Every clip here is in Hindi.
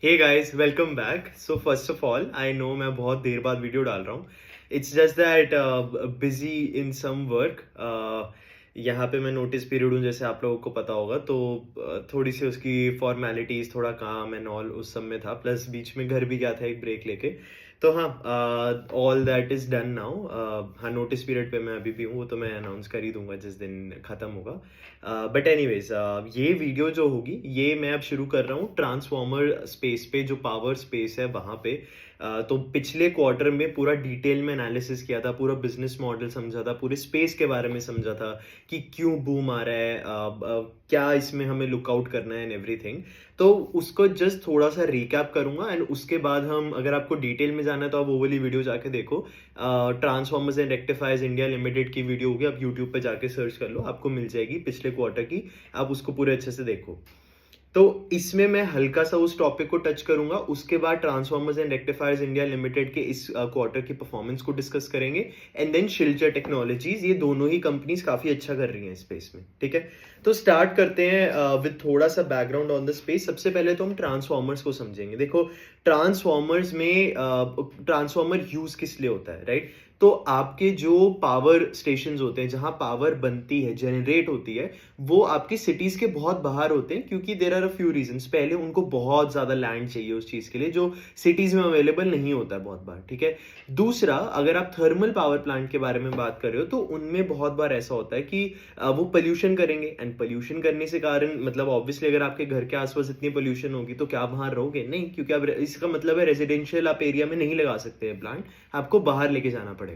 Hey guys, welcome back. So first of all I know मैं बहुत देर बाद वीडियो डाल रहा हूँ। It's just that busy in some work. यहाँ पे मैं नोटिस पीरियड हूँ, जैसे आप लोगों को पता होगा, तो थोड़ी सी उसकी फॉर्मेलिटीज, थोड़ा काम एंड ऑल उस सब में था, प्लस बीच में घर भी गया था एक ब्रेक लेके। तो हाँ, all that is done now. हाँ, नोटिस पीरियड पे मैं अभी भी हूँ, वो तो मैं अनाउंस कर ही दूंगा जिस दिन खत्म होगा। बट एनीवेज, ये वीडियो जो होगी ये मैं अब शुरू कर रहा हूँ ट्रांसफॉर्मर स्पेस पे, जो पावर स्पेस है वहाँ पे। तो पिछले क्वार्टर में पूरा डिटेल में एनालिसिस किया था, पूरा बिजनेस मॉडल समझा था, पूरे स्पेस के बारे में समझा था कि क्यों बूम आ रहा है, क्या इसमें हमें लुकआउट करना है एंड एवरीथिंग। तो उसको जस्ट थोड़ा सा रिकैप करूंगा एंड उसके बाद हम, अगर आपको डिटेल में जाना है तो आप वो वाली वीडियो जाके देखो। Transformers and rectifiers India limited की वीडियो होगी, आप यूट्यूब पे जाके सर्च कर लो, आपको मिल जाएगी पिछले क्वार्टर की। आप उसको पूरे अच्छे से देखो। तो इसमें मैं हल्का सा उस टॉपिक को टच करूंगा, उसके बाद transformers and rectifiers India limited के इस क्वार्टर की परफॉर्मेंस को डिस्कस करेंगे। एंड देन शिल्चर टेक्नोलॉजीज, ये दोनों ही कंपनीज काफी अच्छा कर रही हैं स्पेस में, ठीक है। तो स्टार्ट करते हैं विद थोड़ा सा बैकग्राउंड ऑन द स्पेस। सबसे पहले तो हम ट्रांसफॉर्मर्स को समझेंगे। देखो, ट्रांसफॉर्मर्स में ट्रांसफॉर्मर यूज किस लिए होता है, राइट? तो आपके जो पावर स्टेशंस होते हैं, जहां पावर बनती है, जनरेट होती है, वो आपके सिटीज के बहुत बाहर होते हैं, क्योंकि there are a few reasons. पहले उनको बहुत ज्यादा लैंड चाहिए उस चीज के लिए, जो सिटीज में अवेलेबल नहीं होता है बहुत बार, ठीक है। दूसरा, अगर आप थर्मल पावर प्लांट के बारे में बात कर रहे हो तो उनमें बहुत बार ऐसा होता है कि वो पोल्यूशन करेंगे, एंड पोल्यूशन करने से कारण, मतलब ऑब्वियसली अगर आपके घर के आसपास इतनी पोल्यूशन होगी तो क्या आप वहां रहोगे? नहीं, क्योंकि अब इसका मतलब है रेजिडेंशियल आप एरिया में नहीं लगा सकते प्लांट, आपको बाहर लेके जाना पड़ेगा।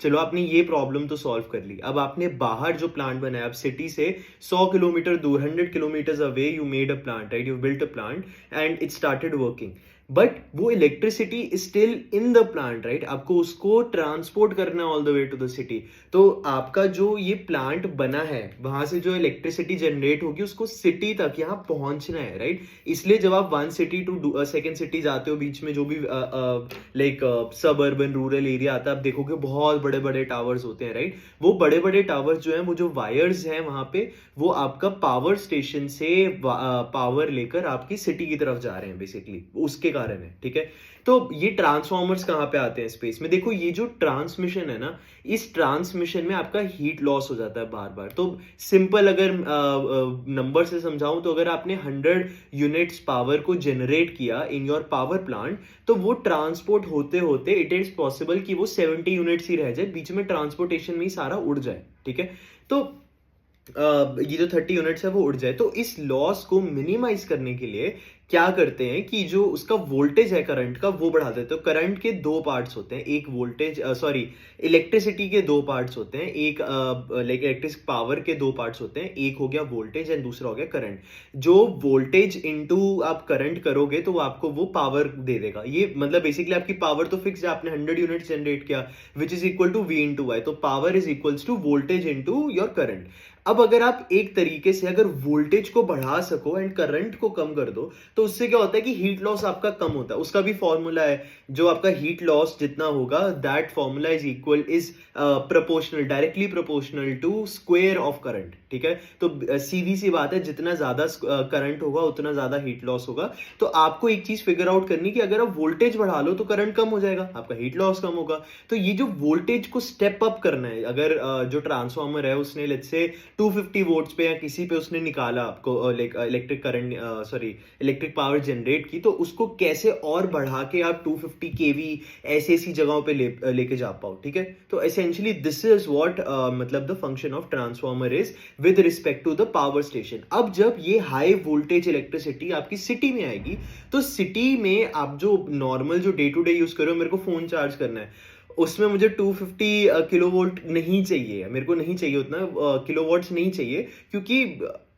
चलो, आपने ये प्रॉब्लम तो सॉल्व कर ली। अब आपने बाहर जो प्लांट बनाया, अब सिटी से 100 किलोमीटर दूर, 100 kilometre away, you made a plant, right? You built a plant and it started working. But वो electricity is still in the plant, right? आपको उसको ट्रांसपोर्ट करना है all the way to the city. तो आपका जो ये प्लांट बना है, वहां से जो इलेक्ट्रिसिटी जनरेट होगी उसको सिटी तक यहाँ पहुंचना है, राइट? इसलिए जब आप one city to second city जाते हो, बीच में जो भी लाइक सब अर्बन रूरल एरिया आता है, आप देखोगे बहुत बड़े बड़े टावर्स होते हैं, राइट? वो बड़े बड़े टावर्स जो है, वो जो वायर्स हैं वहां पे, वो आपका पावर स्टेशन से पावर लेकर आपकी सिटी की तरफ जा रहे हैं, बेसिकली उसके कारण है, ठीक है। तो ये ट्रांसफॉर्मर्स कहाँ पे आते हैं स्पेस में? देखो, ये जो ट्रांसमिशन है ना, इस ट्रांसमिशन में आपका हीट लॉस हो जाता है बार बार। तो सिंपल अगर नंबर से समझाऊं, तो अगर आपने 100 यूनिट्स पावर को जनरेट किया इन योर पावर प्लांट, तो वो ट्रांसपोर्ट होते होते इट इज पॉसिबल कि वो 70 यूनिट्स ही रह जाए, बीच में ट्रांसपोर्टेशन में ही सारा उड़ जाए, ठीक है। तो ये जो 30 यूनिट्स है वो उड़ जाए। तो इस लॉस को मिनिमाइज करने के लिए क्या करते हैं कि जो उसका वोल्टेज है करंट का, वो बढ़ा देते हैं। तो करंट के दो पार्ट्स होते हैं, एक वोल्टेज, सॉरी, इलेक्ट्रिसिटी के दो पार्ट्स होते हैं, एक लाइक इलेक्ट्रिक पावर के दो पार्ट्स होते हैं, एक हो गया वोल्टेज एंड दूसरा हो गया करंट। जो वोल्टेज इनटू आप करंट करोगे तो वो आपको वो पावर दे देगा। ये मतलब बेसिकली आपकी पावर तो फिक्स है, आपने 100 यूनिट जनरेट किया, which is equal to V into Y. तो power is equals to voltage into your current. अब अगर आप एक तरीके से अगर वोल्टेज को बढ़ा सको एंड करंट को कम कर दो, तो उससे क्या होता है कि हीट लॉस आपका कम होता है। उसका भी फॉर्मूला है, जो आपका हीट लॉस जितना होगा, that formula is proportional, directly proportional to square of current, ठीक है। तो सीधी सी बात है, जितना ज्यादा करंट होगा उतना ज्यादा हीट लॉस होगा। तो आपको एक चीज फिगर आउट करनी कि अगर आप वोल्टेज बढ़ा लो तो करंट कम हो जाएगा, आपका हीट लॉस कम होगा। तो ये जो वोल्टेज को स्टेप अप करना है, अगर जो ट्रांसफॉर्मर है उसने लेट्स से 250 वोल्ट्स पे या किसी पे उसने निकाला आपको electric current, sorry, electric power generate की, तो उसको कैसे और बढ़ा के आप 250 केवी ऐसी ऐसी जगहों पे लेके जा पाओ, ठीक है। तो एसेंशियली दिस इज व्हाट मतलब the function of transformer is with respect to the power station. अब जब ये हाई वोल्टेज इलेक्ट्रिसिटी आपकी सिटी में आएगी, तो सिटी में आप जो नॉर्मल जो डे टू डे यूज करो, मेरे को फोन चार्ज करना है, उसमें मुझे 250 किलो वोल्ट नहीं चाहिए, मेरे को नहीं चाहिए उतना, किलो वोल्ट्स नहीं चाहिए, क्योंकि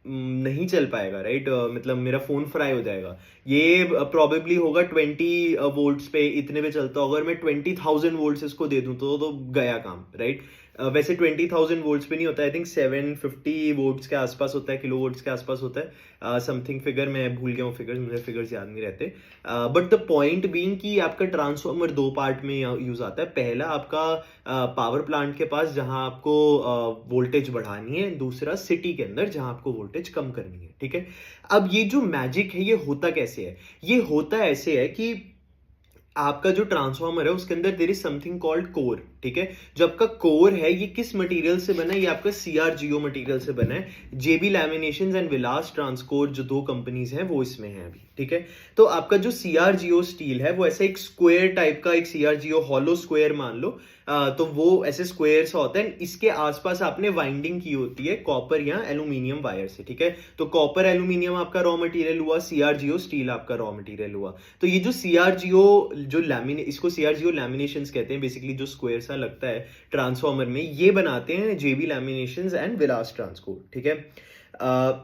नहीं चल पाएगा, राइट? मतलब मेरा फोन फ्राई हो जाएगा। ये प्रोबेबली होगा 20 वोल्ट्स पे, इतने पे चलता होगा। अगर मैं 20,000 वोल्ट्स इसको दे दूं तो गया काम, राइट? वैसे 20,000 वोल्ट्स पे नहीं होता, आई थिंक 750 वोल्ट्स के आसपास होता है, किलो वोल्ट्स के आसपास होता है, समथिंग फिगर, मैं भूल गया हूँ फिगर्स, मुझे फिगर्स याद नहीं रहते। बट द पॉइंट बीइंग कि आपका ट्रांसफार्मर दो पार्ट में यूज आता है। पहला आपका पावर प्लांट के पास जहां आपको वोल्टेज बढ़ानी है, दूसरा सिटी के अंदर जहां आपको वोल्टेज कम करनी है, ठीक है। अब ये जो मैजिक है ये होता कैसे है? ये होता ऐसे है कि आपका जो ट्रांसफार्मर है उसके अंदर there is something called core, ठीक है। जो आपका कोर है ये किस मटेरियल से बना है? ये आपका सीआरजीओ मटेरियल से बना है। जेबी लैमिनेशंस एंड विलास ट्रांसकोर जो दो कंपनीज हैं वो इसमें हैं अभी, ठीक है। तो आपका जो सीआरजीओ स्टील है वो ऐसा एक स्क्वायर टाइप का, एक सीआरजीओ हॉलो स्क्वायर मान लो, तो वो ऐसे स्क्वायर सा होता है। इसके आसपास आपने वाइंडिंग की होती है कॉपर या एल्यूमिनियम वायर से, ठीक है। तो कॉपर एल्यूमिनियम आपका रॉ मटेरियल हुआ, सीआरजीओ स्टील आपका रॉ मटेरियल हुआ। तो ये जो सीआरजीओ जो लैमिने इसको सीआरजीओ लैमिनेशंस कहते हैं बेसिकली, जो स्क्वायर सा लगता है ट्रांसफार्मर में, ये बनाते हैं जेबी लैमिनेशंस एंड विलास ट्रांसकोर, ठीक है।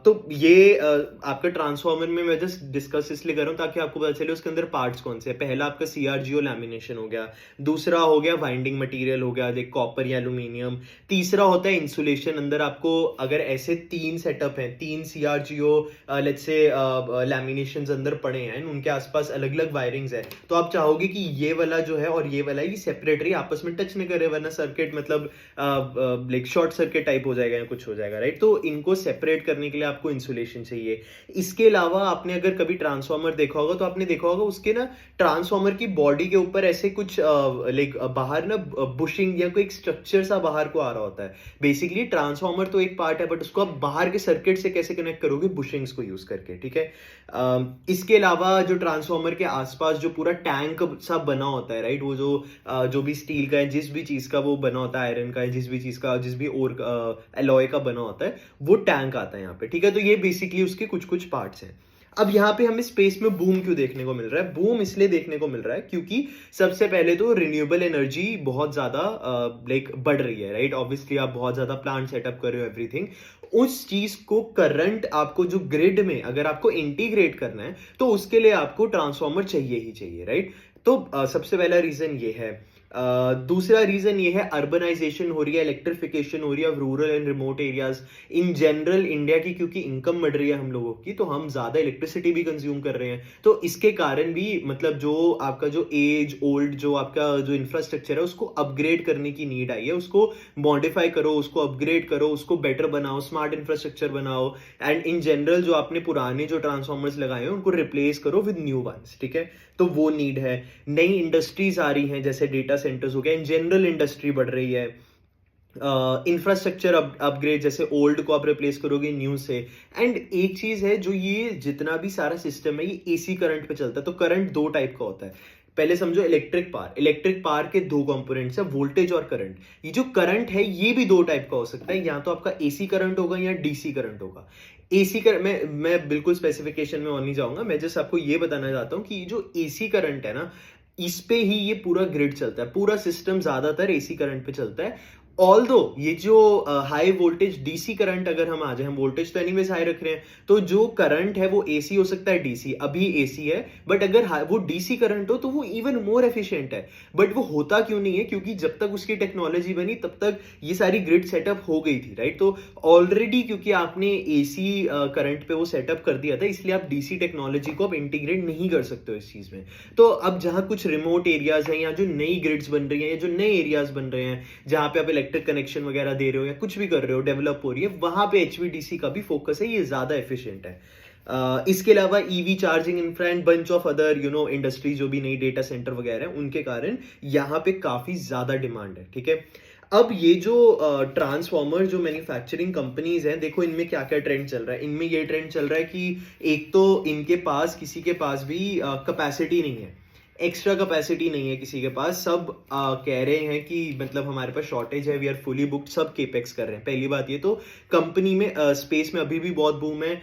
तो ये आपका ट्रांसफार्मर में मैं जस्ट डिस्कस इसलिए कर रहा हूं ताकि आपको पता चले उसके अंदर पार्ट्स कौन से हैं। पहला आपका सीआरजीओ लैमिनेशन हो गया, दूसरा हो गया वाइंडिंग मटेरियल हो गया, देख कॉपर या एल्यूमिनियम, तीसरा होता है इंसुलेशन। अंदर आपको अगर ऐसे तीन सेटअप हैं, तीन सीआरजीओ लेट्स से लैमिनेशंस अंदर पड़े हैं, उनके आसपास अलग अलग वायरिंग्स है, तो आप चाहोगे कि ये वाला जो है और ये वाला ये सेपरेट रही, आपस में टच नहीं करे, वरना सर्किट मतलब लाइक शॉर्ट सर्किट टाइप हो जाएगा या कुछ हो जाएगा, राइट। तो इनको सेपरेट करने के लिए आपको इंसुलेशन चाहिए। इसके अलावा आपने अगर कभी ट्रांसफार्मर देखा होगा तो आपने देखा होगा उसके ना ट्रांसफार्मर की बॉडी के ऊपर ऐसे कुछ लाइक बाहर ना बुशिंग या कोई एक स्ट्रक्चर सा बाहर को आ रहा होता है। बेसिकली ट्रांसफार्मर तो एक पार्ट है, बट उसको आप बाहर के सर्किट से कैसे कनेक्ट करोगे? बुशिंग्स को यूज करके, ठीक है। इसके अलावा जो ट्रांसफार्मर के आसपास जो पूरा टैंक सा बना होता है, राइट, वो जो भी स्टील का है, जिस भी चीज का वो बना होता है, आयरन का है, जिस भी चीज का, जिस भी और एलॉय का बना होता है, वो टैंक आता है यहाँ पे, ठीक है। तो ये बेसिकली उसके कुछ कुछ पार्ट्स हैं। अब यहाँ पे हमें स्पेस में बूम क्यों देखने को मिल रहा है? बूम इसलिए देखने को मिल रहा है क्योंकि सबसे पहले तो रिन्यूएबल एनर्जी बहुत ज्यादा लाइक बढ़ रही है, राइट। ऑब्वियसली आप बहुत ज्यादा प्लांट सेटअप कर रहे हो, एवरीथिंग। उस चीज को करंट आपको जो ग्रिड में अगर आपको इंटीग्रेट करना है तो उसके लिए आपको ट्रांसफार्मर चाहिए ही चाहिए, राइट। तो सबसे पहला रीजन ये है। दूसरा रीजन ये है, अर्बनाइजेशन हो रही है, इलेक्ट्रिफिकेशन हो रही है rural and remote areas in general India की, क्योंकि इनकम बढ़ रही है हम लोगों की, तो हम ज्यादा इलेक्ट्रिसिटी भी कंज्यूम कर रहे हैं। तो इसके कारण भी मतलब जो आपका जो एज ओल्ड जो आपका जो इंफ्रास्ट्रक्चर है उसको अपग्रेड करने की नीड आई है। उसको मॉडिफाई करो, उसको अपग्रेड करो, उसको बेटर बनाओ, स्मार्ट इंफ्रास्ट्रक्चर बनाओ, एंड इन जनरल जो आपने पुराने जो ट्रांसफॉर्मर्स लगाए हैं उनको रिप्लेस करो विद न्यू वंस, ठीक है। तो वो नीड है। नई इंडस्ट्रीज आ रही हैं, जैसे डेटा सेंटर्स हो गया, इन जनरल इंडस्ट्री बढ़ रही है। इंफ्रास्ट्रक्चर अपग्रेड, जैसे ओल्ड को आप रिप्लेस करोगे न्यू से। एंड एक चीज है, जो ये जितना भी सारा सिस्टम है ये एसी करंट पे चलता है। तो करंट दो टाइप का होता है। पहले समझो इलेक्ट्रिक पावर के दो कंपोनेंट्स है, वोल्टेज और करंट। ये जो करंट है ये भी दो टाइप का हो सकता है, या तो आपका एसी करंट होगा या डीसी करंट होगा। एसी करंट मैं बिल्कुल स्पेसिफिकेशन में और नहीं जाऊंगा, मैं जस्ट आपको ये बताना चाहता हूं कि जो एसी करंट है ना, इस पे ही ये पूरा ग्रिड चलता है, पूरा सिस्टम ज्यादातर एसी करंट पे चलता है। ऑल्दो ये जो हाई वोल्टेज डीसी करंट, अगर हम आ जाए, हम वोल्टेज तो एनीवेज हाई रख रहे हैं, तो जो करंट है वो एसी हो सकता है, डीसी अभी एसी है, बट अगर वो डीसी करंट हो तो वो इवन मोर एफिशिएंट है। बट वो होता क्यों नहीं है? क्योंकि जब तक उसकी टेक्नोलॉजी बनी तब तक ये सारी ग्रिड सेटअप हो गई थी, राइट। तो ऑलरेडी क्योंकि आपने एसी करंट पे वो सेटअप कर दिया था, इसलिए आप डीसी टेक्नोलॉजी को अब इंटीग्रेट नहीं कर सकते हो इस चीज में। तो अब जहां कुछ रिमोट एरियाज हैं या जो नई ग्रिड्स बन रही हैं या जो नए एरियाज बन रहे हैं जहां पे आप इलेक्ट्रिक कनेक्शन वगैरह दे रहे हो या कुछ भी कर रहे हो, डेवलप हो रही है, वहां पे एचवीडीसी का भी फोकस है, ये ज्यादा एफिशिएंट है। इसके अलावा EV charging infra and bunch of other industry जो भी नई डेटा सेंटर वगैरह हैं, उनके कारण यहाँ पे काफी ज्यादा डिमांड है, ठीक है। अब ये जो ट्रांसफॉर्मर जो मैन्युफैक्चरिंग कंपनीज हैं, देखो इनमें क्या क्या ट्रेंड चल रहा है। इनमें ये ट्रेंड चल रहा है कि एक तो इनके पास किसी के पास भी कैपेसिटी नहीं है, एक्स्ट्रा कैपेसिटी नहीं है किसी के पास। सब कह रहे हैं कि मतलब हमारे पास शॉर्टेज है, वी आर फुली बुक्ड, सब केपेक्स कर रहे हैं। पहली बात ये तो कंपनी में स्पेस में अभी भी बहुत बूम है।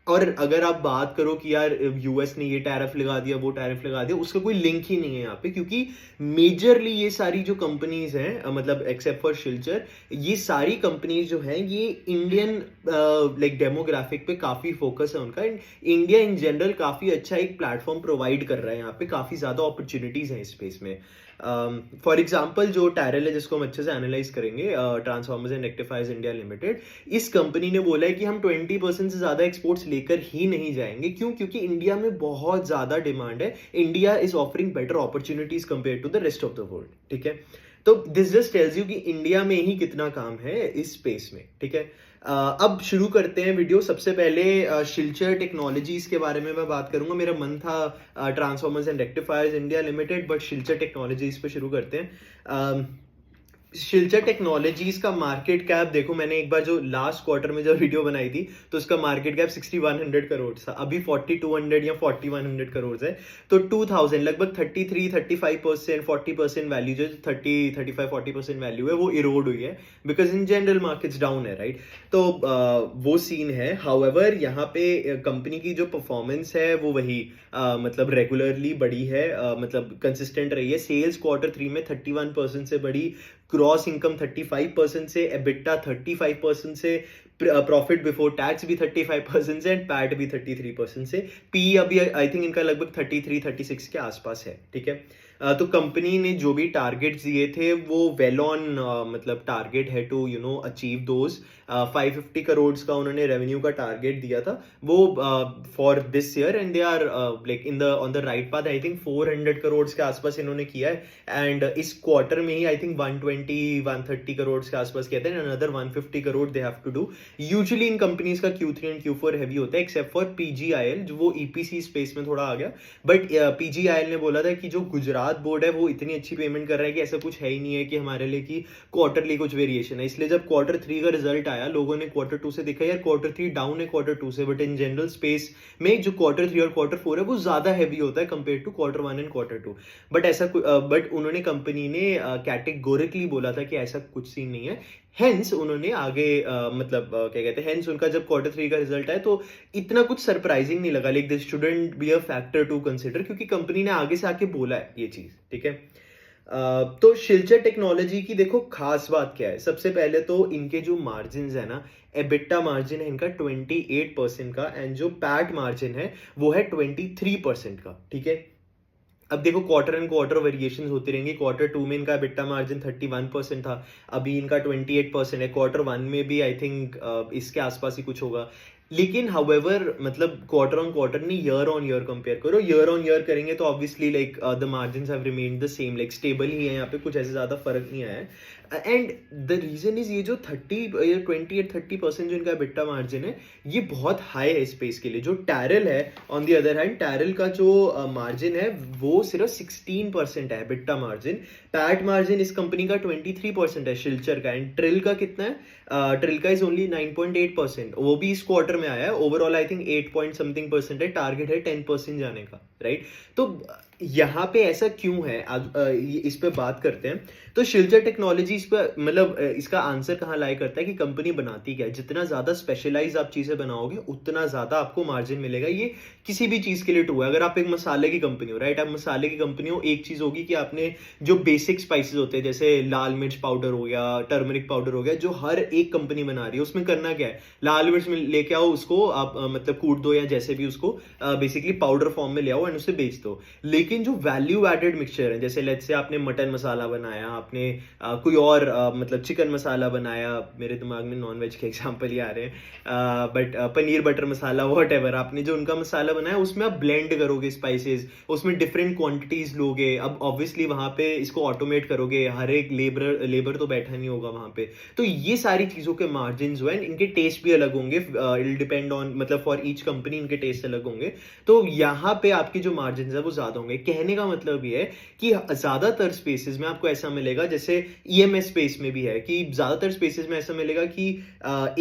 और अगर आप बात करो कि यार यूएस ने ये टैरिफ लगा दिया, वो टैरिफ लगा दिया, उसका कोई लिंक ही नहीं है यहाँ पे, क्योंकि मेजरली ये सारी जो कंपनीज हैं, मतलब एक्सेप्ट फॉर शिल्चर, ये सारी कंपनीज जो हैं ये इंडियन लाइक डेमोग्राफिक पे काफी फोकस है उनका, एंड इंडिया इन जनरल काफी अच्छा एक प्लेटफॉर्म प्रोवाइड कर रहा है यहाँ पे, काफी ज्यादा अपॉर्चुनिटीज हैं इस स्पेस में। फॉर एग्जाम्पल जो टैरल है, जिसको हम अच्छे से एनालाइज करेंगे, transformers and rectifiers India limited, इस कंपनी ने बोला है कि हम 20% से ज्यादा एक्सपोर्ट्स लेकर ही नहीं जाएंगे। क्यों? क्योंकि इंडिया में बहुत ज्यादा डिमांड है, India is offering better opportunities compare to the rest of the world, ठीक है। तो दिस जस्ट टेल्स यू कि इंडिया में ही कितना काम है इस स्पेस में, ठीक है। अब शुरू करते हैं वीडियो। सबसे पहले शिल्चर टेक्नोलॉजीज के बारे में मैं बात करूंगा। मेरा मन था transformers and rectifiers India limited, but Shilchar technologies पे शुरू करते हैं। शिल्चर टेक्नोलॉजीज का मार्केट कैप देखो, मैंने एक बार जो लास्ट क्वार्टर में जो वीडियो बनाई थी तो उसका मार्केट कैप 6100 करोड़ था, अभी 4200 या 4100 करोड़ है। तो 2000 लगभग 33-35% 40% वैल्यू, जो 30-35-40% वैल्यू है वो इरोड हुई है, because in general markets down है, राइट। तो वो सीन है। हाउएवर यहाँ पे कंपनी की जो परफॉर्मेंस है वो वही मतलब रेगुलरली बढ़ी है, मतलब कंसिस्टेंट रही है। सेल्स Q3 में 31% से बढ़ी, क्रॉस इनकम 35% से, एबिटा 35% से, प्रॉफिट बिफोर टैक्स भी 35% से, एंड पैट भी 33% से। पी अभी आई थिंक इनका लगभग 33-36 के आसपास है, ठीक है। तो कंपनी ने जो भी टारगेट्स दिए थे वो वेल ऑन, मतलब टारगेट है टू अचीव दोज। 550 करोड़ का उन्होंने रेवेन्यू का टारगेट दिया था वो for this year, and they are like in the on the right path. I think 400 crore के आसपास इन्होंने किया है, एंड इस क्वार्टर में ही आई थिंक 120-130 करोड़ के आसपास कहते हैं, another 150 crore they have to do. Usually इन कंपनीज का Q3 एंड Q4 हैवी होता है, एक्सेप्ट फॉर PGIL जो वो EPC स्पेस में थोड़ा आ गया। बट PGIL ने बोला था कि जो गुजरात बोर्ड है वो इतनी अच्छी पेमेंट कर रहा है कि ऐसा कुछ है ही नहीं है कि हमारे लिए कि क्वार्टरली कुछ वेरिएशन है। इसलिए जब Q3 का रिजल्ट आया, लोगों ने Q2 से देखा यार Q3 डाउन है Q2 से, बट इन जनरल स्पेस में जो Q3 और Q4 है वो ज्यादा हैवी होता है compare to Q1 and Q2। But ऐसा बट उन्होंने कंपनी ने कैटेगोरिकली बोला था कि ऐसा कुछ सीन नहीं है। हेंस उन्होंने आगे मतलब क्या कहते हैं, हेंस उनका जब Q3 का रिजल्ट आया तो इतना कुछ सरप्राइजिंग नहीं लगा, like this shouldn't be a factor to consider, क्योंकि कंपनी ने आगे से आके बोला है ये चीज, ठीक है। तो शिल्चर टेक्नोलॉजी की देखो खास बात क्या है। सबसे पहले तो इनके जो मार्जिन है ना, एबिटा मार्जिन है इनका 28% का, एंड जो पैट मार्जिन है वो है 23% का, ठीक है। अब देखो क्वार्टर एंड क्वार्टर वेरिएशन होती रहेंगी। Q2 में इनका बिट्टा मार्जिन 31% था, अभी इनका 28% है। Q1 में भी आई थिंक इसके आसपास ही कुछ होगा। लेकिन हाउएवर मतलब क्वार्टर ऑन क्वार्टर नहीं, ईयर ऑन ईयर कंपेयर करो। ईयर ऑन ईयर करेंगे तो obviously like the margins have remained the same, like stable ही है यहाँ पे, कुछ ऐसे ज्यादा फर्क नहीं आया है। एंड द रीजन इज ये जो 28-30% जो इनका बिट्टा मार्जिन है ये बहुत हाई है स्पेस के लिए। जो टैरल है ऑन द अदर हैंड, टैरल का जो मार्जिन है वो सिर्फ 16% है बिट्टा मार्जिन। पैट मार्जिन इस कंपनी का 23% है शिल्चर का, एंड ट्रिल का कितना है? ट्रिल का इज ओनली 9.8%, वो भी इस क्वार्टर में आया है। Overall I think 8 point something percent है, टारगेट है 10% जाने का, राइट। तो यहाँ पे ऐसा क्यों है, इस पे बात करते हैं। तो शिल्चर टेक्नोलॉजी इस पे मतलब इसका आंसर कहाँ लाई करता है कि कंपनी बनाती क्या है। जितना ज्यादा स्पेशलाइज आप चीजें बनाओगे उतना ज्यादा आपको मार्जिन मिलेगा। ये किसी भी चीज के लिए ट्रू है। अगर आप एक मसाले की कंपनी हो, राइट, आप मसाले की कंपनी हो, एक चीज होगी कि आपने जो बेसिक स्पाइसेस होते हैं जैसे लाल मिर्च पाउडर हो गया, टर्मरिक पाउडर हो गया, जो हर एक कंपनी बना रही है, उसमें करना क्या है, लाल मिर्च में लेके आओ, उसको आप मतलब कूट दो या जैसे भी उसको बेसिकली पाउडर फॉर्म में ले आओ एंड उसे बेच दो। लेकिन जो वैल्यू एडेड मिक्सचर है, जैसे लेट्स से आपने मटन मसाला बनाया, आपने कोई और मतलब चिकन मसाला बनाया, मेरे दिमाग में नॉनवेज के एग्जांपल ही आ रहे हैं, but paneer butter masala what ever, आपने जो उनका मसाला बनाया उसमें आप ब्लेंड करोगे स्पाइसेस, उसमें डिफरेंट क्वांटिटीज लोगे। अब ऑब्वियसली वहां पे इसको ऑटोमेट करोगे, हर एक लेबर तो बैठा नहीं होगा वहां पे। तो ये सारी चीजों के मार्जिन जो है इनके टेस्ट भी अलग होंगे, इट डिपेंड ऑन मतलब फॉर ईच कंपनी इनके टेस्ट अलग होंगे। तो यहाँ पे आपकी जो मार्जिन है वो ज्यादा होंगे। कहने का मतलब ये है कि ज्यादातर स्पेसेस में आपको ऐसा मिलेगा जैसे EMS फिटनेस स्पेस में भी है कि ज़्यादातर स्पेसेस में ऐसा मिलेगा कि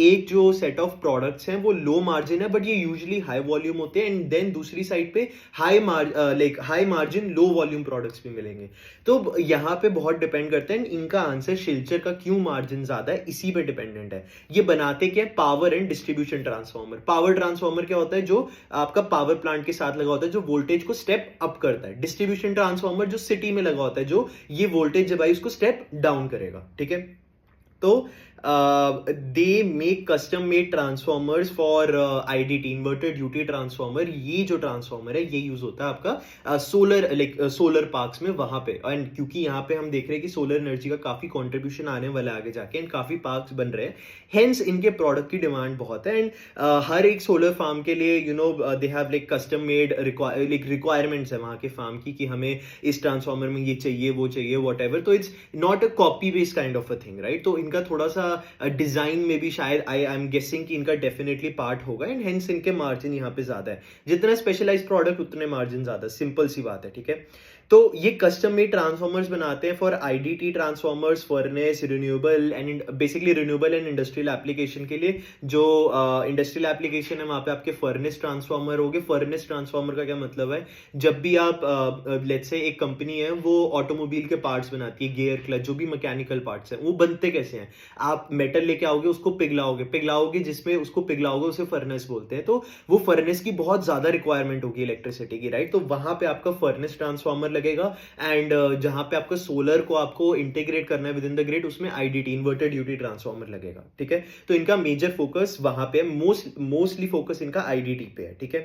एक जो सेट ऑफ प्रोडक्ट्स हैं वो लो मार्जिन है, बट ये यूजुअली हाई वॉल्यूम होते हैं, एंड देन दूसरी साइड पे high margin low volume products भी मिलेंगे। तो यहाँ पे बहुत डिपेंड करता है, इनका आंसर शिल्चर का क्यों मार्जिन ज्यादा है इसी पे डिपेंडेंट है। ये बनाते क्या है? Power and distribution transformer. Power transformer क्या होता है? जो आपका पावर प्लांट के साथ लगा होता है, जो वोल्टेज को स्टेप अप करता है। डिस्ट्रीब्यूशन ट्रांसफार्मर जो सिटी में लगा होता है, जो ये वोल्टेज जब आई उसको स्टेप डाउन करेगा। ठीक है, तो they make custom made transformers for IDT, inverted duty transformer. ये जो ट्रांसफॉर्मर है ये यूज होता है आपका सोलर पार्क्स में, वहां पे। एंड क्योंकि यहाँ पे हम देख रहे हैं कि सोलर एनर्जी का काफी कंट्रीब्यूशन आने वाला है आगे जाके, एंड काफी पार्क्स बन रहे हैं, हेंस इनके प्रोडक्ट की डिमांड बहुत है। एंड हर एक सोलर फार्म के लिए they have like custom made requirements है वहां के फार्म की, कि हमें इस ट्रांसफॉर्मर में ये चाहिए वो चाहिए वॉट एवर। तो it's not a copy based kind of a thing, right? तो इनका थोड़ा सा डिजाइन में भी शायद आई एम गेसिंग कि इनका डेफिनेटली पार्ट होगा, एंड हेंस इनके मार्जिन यहाँ पे ज्यादा है। जितना स्पेशलाइज्ड प्रोडक्ट उतने मार्जिन ज्यादा, सिंपल सी बात है। ठीक है, तो ये कस्टम मेड ट्रांसफॉर्मर्स बनाते हैं for IDT transformers, furnace, renewable and basically renewable and industrial application के लिए। जो इंडस्ट्रियल एप्लीकेशन है वहां पे आपके फर्नेस ट्रांसफॉर्मर हो गए। फर्नेस ट्रांसफॉर्मर का क्या मतलब है? जब भी आप लेट्स से एक कंपनी है वो ऑटोमोबाइल के पार्ट्स बनाती है, गियर, क्लच, जो भी मैकेनिकल पार्ट्स हैं, वो बनते कैसे हैं? आप मेटल लेके आओगे, उसको पिघलाओगे, जिसमें उसको पिघलाओगे उसे फर्नेस बोलते हैं। तो वो फर्नेस की बहुत ज्यादा रिक्वायरमेंट होगी इलेक्ट्रिसिटी की, राइट? तो वहां पे आपका फर्नेस ट्रांसफॉर्मर लगेगा, एंड जहां पे आपका सोलर को आपको इंटीग्रेट करना है विद इन द ग्रिड, उसमें आईडीटी, इन्वर्टेड ड्यूटी ट्रांसफॉर्मर लगेगा। ठीक है, तो इनका मेजर फोकस वहां पे, मोस्टली फोकस इनका आईडीटी पे है। ठीक है,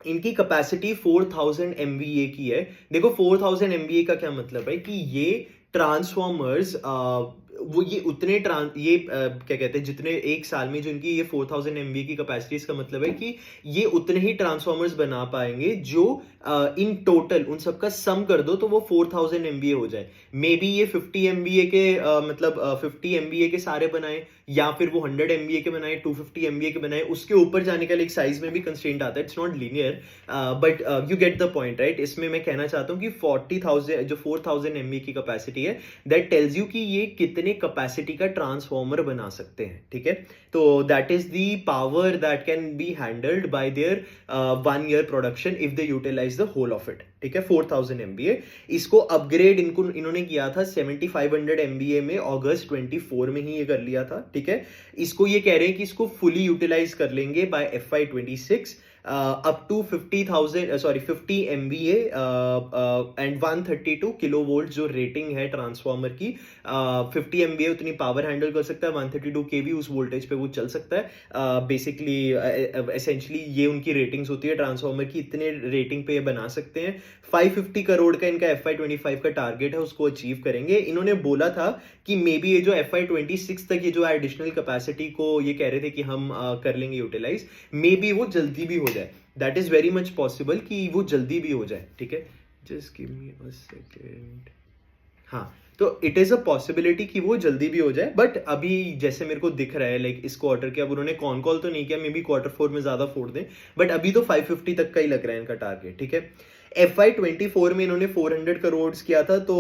इनकी कैपेसिटी 4000 MVA की है। देखो 4000 MVA का क्या मतलब है कि ये ट्रांसफॉर्मर्स वो ये उतने क्या कहते हैं, जितने एक साल में जो इनकी ये 4000 MVA की कैपेसिटी, इसका मतलब है कि ये उतने ही ट्रांसफॉर्मर्स बना पाएंगे जो इन टोटल उन सबका सम कर दो तो वो 4000 MVA हो जाए। मे बी ये 50 MVA के 50 MVA के सारे बनाए, या फिर वो 100 MVA के बनाए, 250 MVA के बनाए। उसके ऊपर जाने का एक साइज में भी कंस्ट्रेंट आता है, it's not linear, but you get the point, right? इसमें मैं कहना चाहता हूँ कि 40,000 जो 4000 MVA की कैपेसिटी है, दैट टेल्स यू कि ये कितने कैपेसिटी का ट्रांसफॉर्मर बना सकते हैं। ठीक है, तो that is the power that can be handled by their 1 year production if they utilise the whole of it. ठीक है, 4000 MVA। इसको अपग्रेड इन्होंने किया था 7500 MVA में, अगस्त 24 में ही ये कर लिया था। ठीक है, इसको ये कह रहे हैं कि इसको फुली यूटिलाइज कर लेंगे by FY 26 up to 50 MVA and 132 kilovolt जो रेटिंग है ट्रांसफॉर्मर की। 50 MVA उतनी पावर हैंडल कर सकता है, 132 kV उस वोल्टेज पे वो चल सकता है। बेसिकली एसेंशली ये उनकी रेटिंग्स होती है ट्रांसफॉर्मर की, इतने रेटिंग पे ये बना सकते हैं। 550 करोड़ का इनका FY 25 का टारगेट है, उसको अचीव करेंगे। इन्होंने बोला था कि मे बी ये जो FY 26 तक ये जो एडिशनल कैपेसिटी को ये कह रहे थे कि हम कर लेंगे यूटिलाइज, मे बी वो जल्दी भी हो जाए। That is very much possible कि वो जल्दी भी हो जाए। ठीक है, just give me a second. हाँ, तो इट इज अ पॉसिबिलिटी कि वो जल्दी भी हो जाए, बट अभी जैसे मेरे को दिख रहा है लाइक इस क्वार्टर के, अब उन्होंने कॉल तो नहीं किया, मे बी Q4 में ज्यादा फोड़ दें, बट अभी तो 550 तक का ही लग रहा है इनका टारगेट। ठीक है, FY 24 में इन्होंने 400 करोड़ किया था, तो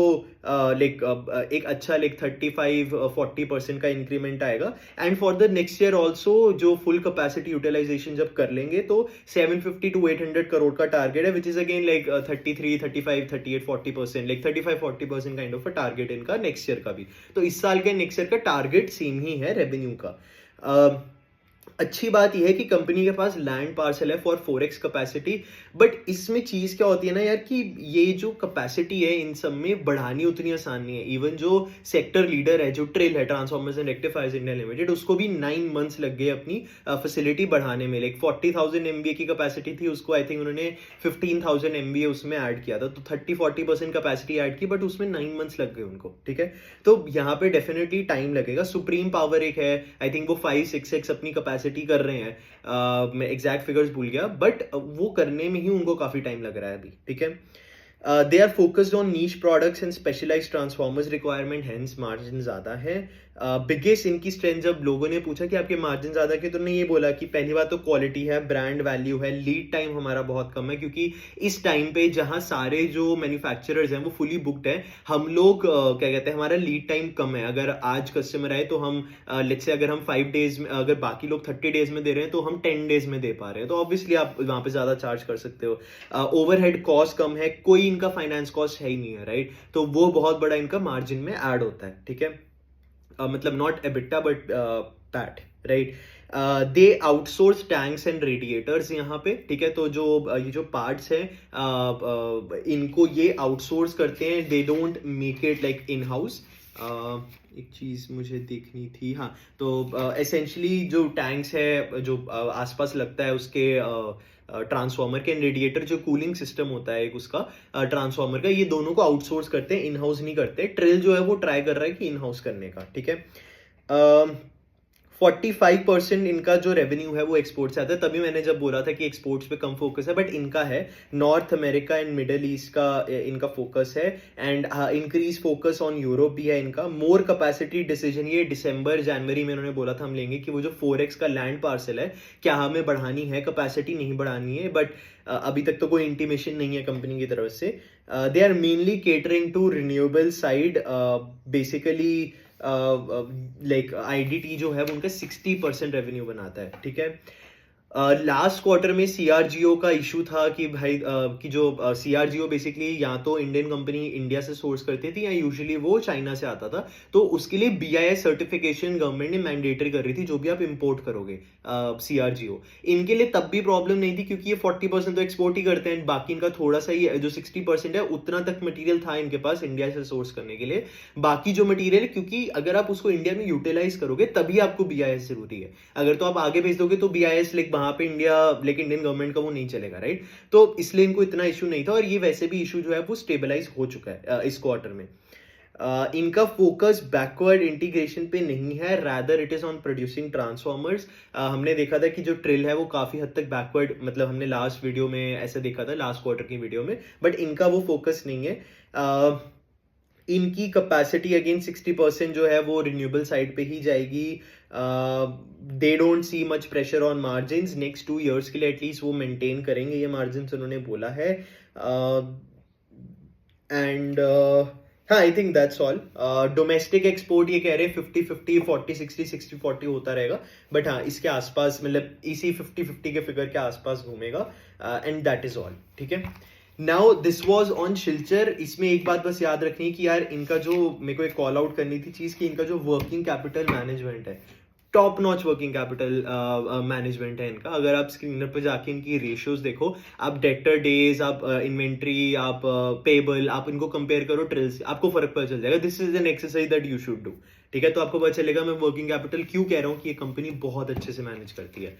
एक अच्छा 35-40% का इंक्रीमेंट आएगा। And for the next year also जो फुल कैपेसिटी यूटिलाइजेशन जब कर लेंगे तो 750 to 800 करोड़ का टारगेट है, which is again like 33, 35, 38, 40%, like 35-40% kind of a target इनका नेक्स्ट ईयर का भी। तो इस साल के नेक्स्ट ईयर का टारगेट सेम ही है रेवेन्यू का। अच्छी बात यह है कि कंपनी के पास लैंड पार्सल है फॉर 4x कैपेसिटी, बट इसमें चीज क्या होती है ना यार, कि ये जो कैपेसिटी है इन सब में बढ़ानी उतनी आसान नहीं है। इवन जो सेक्टर लीडर है, जो ट्रिल है, transformers and rectifiers India limited, उसको भी 9 months लग गए अपनी फैसिलिटी बढ़ाने में। लाइक 40,000 MVA की कैपेसिटी थी, उसको आई थिंक उन्होंने 15,000 MVA उसमें ऐड किया था, तो 30-40% कैपेसिटी ऐड की, बट उसमें 9 months लग गए उनको। ठीक है, तो यहाँ पे डेफिनेटली टाइम लगेगा। सुप्रीम पावर एक है, आई थिंक वो 5-6x अपनी कैपेसिटी कर रहे हैं, मैं एग्जैक्ट फिगर्स भूल गया, बट वो करने में ही उनको काफी टाइम लग रहा है अभी। ठीक है, they are focused on niche products and specialised transformers requirement, hence margin ज्यादा है। बिगेस्ट इनकी स्ट्रेंथ, जब लोगों ने पूछा कि आपके मार्जिन ज़्यादा क्यों, तो उन्होंने ये बोला कि पहली बात तो क्वालिटी है, ब्रांड वैल्यू है, लीड टाइम हमारा बहुत कम है, क्योंकि इस टाइम पे जहाँ सारे जो मैन्युफैक्चरर्स हैं वो फुली बुक्ड है, हम लोग क्या कहते हैं, हमारा लीड टाइम कम है। अगर आज कस्टमर आए तो हम लेट्स से अगर हम 5 डेज में, अगर बाकी लोग 30 डेज में दे रहे हैं तो हम 10 डेज में दे पा रहे हैं, तो ऑब्वियसली आप वहाँ पे ज़्यादा चार्ज कर सकते हो। ओवरहेड कॉस्ट कम है, कोई इनका फाइनेंस कॉस्ट है ही नहीं है, राइट? तो वो बहुत बड़ा इनका मार्जिन में ऐड होता है, ठीक है? मतलब not EBITDA but PAT, right? They outsource tanks and radiators यहाँ पे, ठीक है? तो जो ये जो पार्ट्स हैं इनको ये आउटसोर्स करते हैं, they don't make it like in house. एक चीज मुझे देखनी थी, हाँ, तो एसेंशली जो टैंक्स है जो आसपास लगता है उसके ट्रांसफार्मर के, रेडिएटर जो कूलिंग सिस्टम होता है एक उसका ट्रांसफार्मर का, ये दोनों को आउटसोर्स करते हैं, इन हाउस नहीं करते। ट्रिल जो है वो ट्राई कर रहा है कि इन हाउस करने का, ठीक है? 45% इनका जो रेवेन्यू है वो एक्सपोर्ट से आता है, तभी मैंने जब बोला था कि एक्सपोर्ट्स पे कम फोकस है, बट इनका है north America and middle east का इनका फोकस है, and increase focus on Europe भी है इनका। मोर कैपेसिटी डिसीजन ये दिसंबर जनवरी में उन्होंने बोला था हम लेंगे, कि वो जो 4x का लैंड पार्सल है क्या हमें बढ़ानी है, कैपेसिटी नहीं बढ़ानी है, बट अभी तक तो कोई इंटीमेशन नहीं है कंपनी की तरफ से। They are mainly catering to renewable side, basically like IDT जो है वो उनका 60% रेवेन्यू बनाता है, ठीक है? लास्ट क्वार्टर में सीआरजीओ का इशू था कि भाई कि जो सीआरजीओ बेसिकली या तो इंडियन कंपनी इंडिया से सोर्स करती थी या यूजुअली वो चाइना से आता था, तो उसके लिए बीआईएस सर्टिफिकेशन गवर्नमेंट ने मैंडेटरी कर रही थी जो भी आप इंपोर्ट करोगे सीआरजीओ। इनके लिए तब भी प्रॉब्लम नहीं थी क्योंकि ये 40% तो एक्सपोर्ट ही करते हैं, बाकी इनका थोड़ा सा ही जो 60% है उतना तक मटीरियल था इनके पास इंडिया से सोर्स करने के लिए। बाकी जो मटीरियल, क्योंकि अगर आप उसको इंडिया में यूटिलाइज करोगे तभी आपको बीआईएस जरूरी है, अगर तो आप आगे भेज दोगे तो बीआईएस लाइक वहां पे इंडिया, लेकिन इंडियन गवर्नमेंट का वो नहीं चलेगा, राइट? तो इसलिए इनको इतना इशू नहीं था, और ये वैसे भी इशू जो है वो स्टेबलाइज हो चुका है इस क्वार्टर में। इनका फोकस बैकवर्ड इंटीग्रेशन पे नहीं है, rather it is on producing transformers. हमने देखा था कि जो ट्रिल है वो काफी हद तक बैकवर्ड, मतलब हमने लास्ट वीडियो में ऐसे देखा था, लास्ट क्वार्टर की वीडियो में, बट इनका वो फोकस नहीं है। इनकी कैपेसिटी अगेन 60% जो है वो रिन्यूएबल साइड पे ही जाएगी। They don't see much pressure on margin, next 2 years के लिए एटलीस्ट वो मेंटेन करेंगे ये मार्जिन, उन्होंने बोला है। एंड हाँ, I think that's all. Domestic export ये कह रहे हैं 50-50, 40-60, 60-40 होता रहेगा, बट हाँ इसके आसपास, मतलब इसी 50-50 के फिगर के आसपास घूमेगा, एंड दैट इज ऑल, ठीक है? Now this was on Shilchar. इसमें एक बात बस याद रखनी कि यार इनका जो, मेरे को एक कॉल आउट करनी थी चीज, कि इनका जो वर्किंग कैपिटल मैनेजमेंट है, top notch working capital management है इनका। अगर आप स्क्रीनर पर जाके इनकी रेशियोज देखो, आप डेटर डेज, आप इन्वेंट्री, आप पेबल, आप इनको कंपेयर करो ट्रिल से, आपको फर्क पता चल जाएगा। This is an exercise that you should do, ठीक है? तो आपको पता चलेगा मैं वर्किंग कैपिटल क्यों कह रहा हूँ कि ये कंपनी बहुत अच्छे से मैनेज करती है।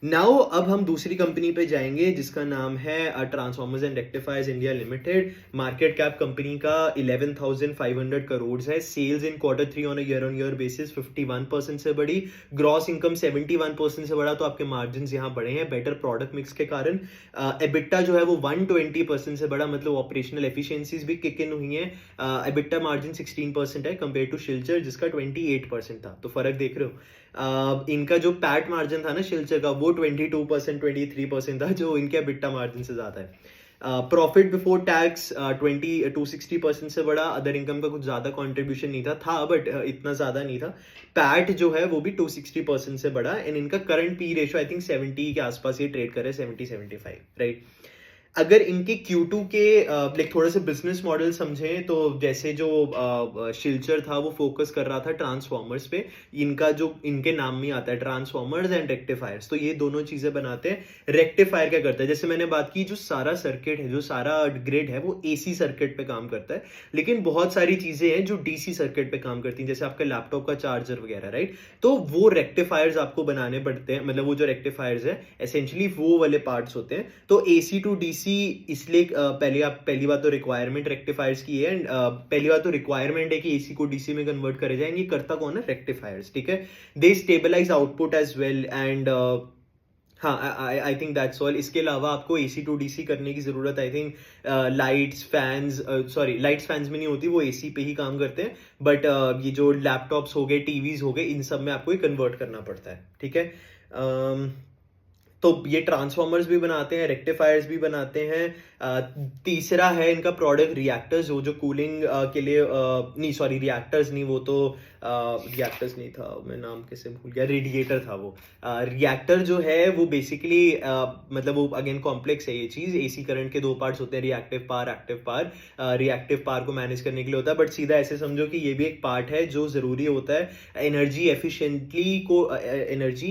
नाउ अब हम दूसरी कंपनी पे जाएंगे जिसका नाम है transformers and rectifiers India limited. Market cap company का 11,500 करोड़ है। Sales in Q3 on year basis 51% से बढ़ी, ग्रॉस इनकम 71% से बढ़ा, तो आपके मार्जिन यहाँ बढ़े हैं बेटर प्रोडक्ट मिक्स के कारण। एबिटा जो है वो 120% से बढ़ा, मतलब ऑपरेशनल एफिशिएंसीज भी किक इन हुई हैं। एबिटा मार्जिन 16% है कंपेयर टू शिल्चर जिसका 28% था, तो फर्क देख रहे हो। इनका जो पैट मार्जिन था ना शिल्चर का, वो 22%, 23% था, जो इनके एबिटा मार्जिन से ज्यादा है। प्रॉफिट बिफोर टैक्स 260% से बढ़ा, अदर इनकम का कुछ ज्यादा कंट्रीब्यूशन नहीं था बट इतना ज्यादा नहीं था। पैट जो है वो भी 260% से बढ़ा, एंड इनका current P ratio I think 70 के आसपास ये ट्रेड करे, 70-75, राइट? अगर इनके Q2 के लाइक थोड़ा सा बिजनेस मॉडल समझें, तो जैसे जो शिल्चर था वो फोकस कर रहा था ट्रांसफॉर्मर्स पे, इनका जो इनके नाम में आता है ट्रांसफॉर्मर्स एंड रेक्टिफायर्स, तो ये दोनों चीजें बनाते हैं। रेक्टिफायर क्या करता है, जैसे मैंने बात की, जो सारा सर्किट है, जो सारा ग्रिड है वो AC सर्किट पे काम करता है, लेकिन बहुत सारी चीजें हैं जो DC सर्किट पे काम करती हैं, जैसे आपका लैपटॉप का चार्जर वगैरह, राइट? तो वो रेक्टिफायर्स आपको बनाने पड़ते हैं, मतलब वो जो रेक्टिफायर्स है एसेंशियली वो वाले पार्ट्स होते हैं। तो AC टू DC, इसलिए पहली बात तो रिक्वायरमेंट रेक्टिफायर्स की है, एंड पहली बात तो रिक्वायरमेंट है कि AC को DC में कन्वर्ट करे जाए, ये करता कौन है? रेक्टिफायर्स, ठीक है? They stabilise output as well, and हाँ, आई थिंक दैट्स ऑल। इसके अलावा आपको एसी टू डीसी करने की ज़रूरत, I think lights fans, sorry lights fans में नहीं होती, वो एसी पे ही काम करते हैं, बट ये जो लैपटॉप्स हो गए, टीवीज हो गए, इन सब में आपको ये कन्वर्ट करना पड़ता है, ठीक है। तो ये ट्रांसफॉर्मर्स भी बनाते हैं, रेक्टिफायर्स भी बनाते हैं। तीसरा है इनका प्रोडक्ट रिएक्टर्स, जो कूलिंग के लिए, नहीं सॉरी रिएक्टर्स नहीं, वो तो रिएक्टर्स नहीं था, मैं नाम कैसे भूल गया, रेडिएटर था वो। रिएक्टर जो है वो बेसिकली मतलब वो अगेन कॉम्प्लेक्स है ये चीज़। एसी करंट के दो पार्ट्स होते हैं, reactive power, active power. Reactive power को मैनेज करने के लिए होता है, बट सीधा ऐसे समझो कि ये भी एक पार्ट है जो ज़रूरी होता है एनर्जी